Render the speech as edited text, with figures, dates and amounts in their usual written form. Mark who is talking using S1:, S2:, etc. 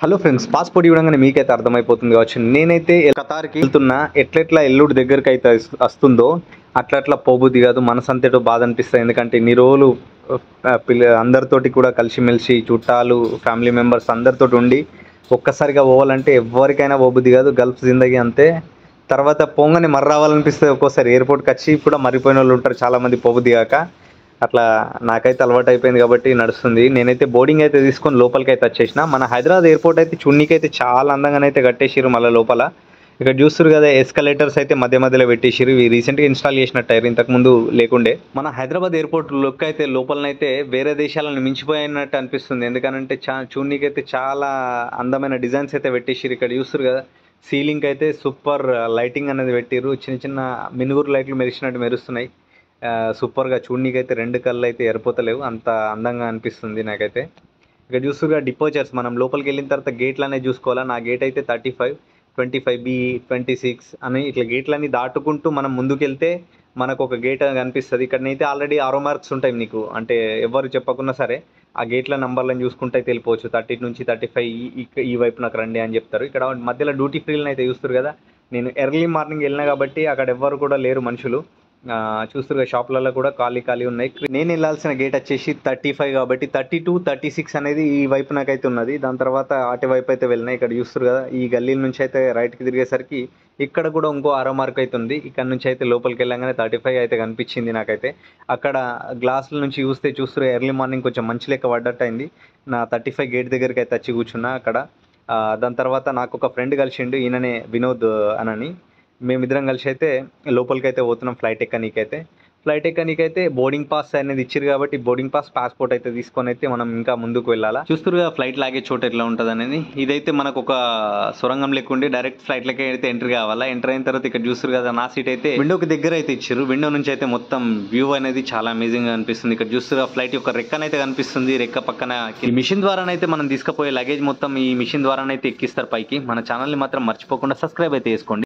S1: Hello friends, passport ఇవ్వగానే మీకైతే అర్థమైపోతుంది కావచ్చు. నేనైతే ఖతార్కి వెళ్తున్నా, ఎట్లెట్లా ఎల్లుడి దగ్గరికి అయితే వస్తుందో అట్లా పోబుద్ది కాదు, మనసంతేటో బాధ అనిపిస్తుంది. ఎందుకంటే ఇన్ని రోజులు అందరితోటి కూడా కలిసిమెలిసి చుట్టాలు ఫ్యామిలీ మెంబర్స్ అందరితోటి ఉండి ఒక్కసారిగా పోవాలంటే ఎవరికైనా పోబుద్ది కాదు. గల్ఫ్ జిందగీ అంతే. తర్వాత పోంగానే మర్ర రావాలనిపిస్తుంది. ఒక్కోసారి ఎయిర్పోర్ట్కి వచ్చి కూడా మర్రిపోయిన వాళ్ళు ఉంటారు చాలామంది, పోబుద్ది కాక. అట్లా నాకైతే అలవాటు అయిపోయింది కాబట్టి నడుస్తుంది. నేనైతే బోర్డింగ్ అయితే తీసుకొని లోపలికి అయితే వచ్చేసిన. మన హైదరాబాద్ ఎయిర్పోర్ట్ అయితే చున్నీకి అయితే చాలా అందంగానైతే కట్టేసిరు. మళ్ళీ లోపల ఇక్కడ చూస్తారు కదా, ఎస్కలేటర్స్ అయితే మధ్య మధ్యలో పెట్టేసిరు. ఇవి రీసెంట్గా ఇన్స్టాల్ చేసినట్టు ఇంతకుముందు లేకుండే. మన హైదరాబాద్ ఎయిర్పోర్ట్ లుక్ అయితే లోపలనైతే వేరే దేశాలను మించిపోయినట్టు అనిపిస్తుంది. ఎందుకనంటే చూన్నీకి అయితే చాలా అందమైన డిజైన్స్ అయితే పెట్టేసిరు. ఇక్కడ చూస్తారు కదా, సీలింగ్ అయితే సూపర్ లైటింగ్ అనేది పెట్టిరు. చిన్న చిన్న మినుగురు లైట్లు మెరిసినట్టు మెరుస్తున్నాయి. సూపర్గా చూడనీకైతే రెండు కళ్ళు అయితే ఎరిపోతలేవు, అంత అందంగా అనిపిస్తుంది నాకైతే. ఇక్కడ చూస్తుగా డిపోచర్స్, మనం లోపలికి వెళ్ళిన తర్వాత గేట్లు అనేది చూసుకోవాలా. నా గేట్ అయితే 35, 25B, 26 అని ఇట్లా గేట్లన్నీ దాటుకుంటూ మనం ముందుకెళ్తే మనకు ఒక గేట్ కనిపిస్తుంది. ఇక్కడనైతే ఆల్రెడీ ఆరో మార్క్స్ ఉంటాయి నీకు, అంటే ఎవరు చెప్పకున్నా సరే ఆ గేట్ల నంబర్లను చూసుకుంటే అయితే వెళ్ళిపోవచ్చు. 30 నుంచి 35 ఈ వైపు నాకు రండి అని చెప్తారు. ఇక్కడ మధ్యలో డ్యూటీ ఫ్రీలను అయితే చూస్తారు కదా. నేను ఎర్లీ మార్నింగ్ వెళ్ళినా కాబట్టి అక్కడ ఎవ్వరు కూడా లేరు మనుషులు. చూస్తురుగా షాపులలో కూడా ఖాళీ ఉన్నాయి. నేను వెళ్ళాల్సిన గేట్ వచ్చేసి 35 కాబట్టి 32, 36 అనేది ఈ వైపు నాకైతే ఉన్నది. దాని తర్వాత అటు వైపు అయితే వెళ్ళినాయి. ఇక్కడ చూస్తారు కదా, ఈ గల్లీల నుంచి అయితే రైట్కి తిరిగేసరికి ఇక్కడ కూడా ఇంకో ఆరో మార్క్ అయితే ఉంది. ఇక్కడ నుంచి అయితే లోపలికి వెళ్ళగానే 35 అయితే కనిపించింది నాకైతే. అక్కడ గ్లాసుల నుంచి చూస్తారు ఎర్లీ మార్నింగ్ కొంచెం మంచి లెక్క పడ్డట్టు అయింది. నా 35 గేట్ దగ్గరికి అయితే వచ్చి కూర్చున్నా అక్కడ. దాని తర్వాత నాకు ఒక ఫ్రెండ్ కలిసిండు, ఈయననే వినోద్ అనని. మేమిద్దరం కలిసి అయితే లోపలికి అయితే పోతున్నాం ఫ్లైట్ ఎక్కనీకైతే బోర్డింగ్ పాస్ అనేది ఇచ్చారు కాబట్టి బోర్డింగ్ పాస్ పాస్పోర్ట్ అయితే తీసుకొని అయితే మనం ఇంకా ముందుకు వెళ్ళాలా. చూస్తురుగా ఫ్లైట్ లాగే చోట ఎట్లా ఉంటుంది అనేది. ఇదైతే మనకు ఒక సొరంగం లెక్కుండి డైరెక్ట్ ఫ్లైట్ లెక్క అయితే ఎంట్రీ కావాలా. ఎంటర్ అయిన తర్వాత ఇక్కడ చూస్తారు కదా, నా సీట్ అయితే విండోకి దగ్గర అయితే ఇచ్చారు. విండో నుంచి అయితే మొత్తం వ్యూ అనేది చాలా అమేజింగ్ గా అనిపిస్తుంది. ఇక్కడ చూస్తున్నా ఫ్లైట్ యొక్క రెక్కనైతే కనిపిస్తుంది. రెక్క పక్కన ఈ మిషన్ ద్వారానైతే మనం తీసుకుపోయే లగేజ్ మొత్తం ఈ మిషన్ ద్వారానైతే ఎక్కిస్తారు పైకి. మన ఛానల్ని మాత్రం మర్చిపోకుండా సబ్స్క్రైబ్ అయితే చేసుకోండి.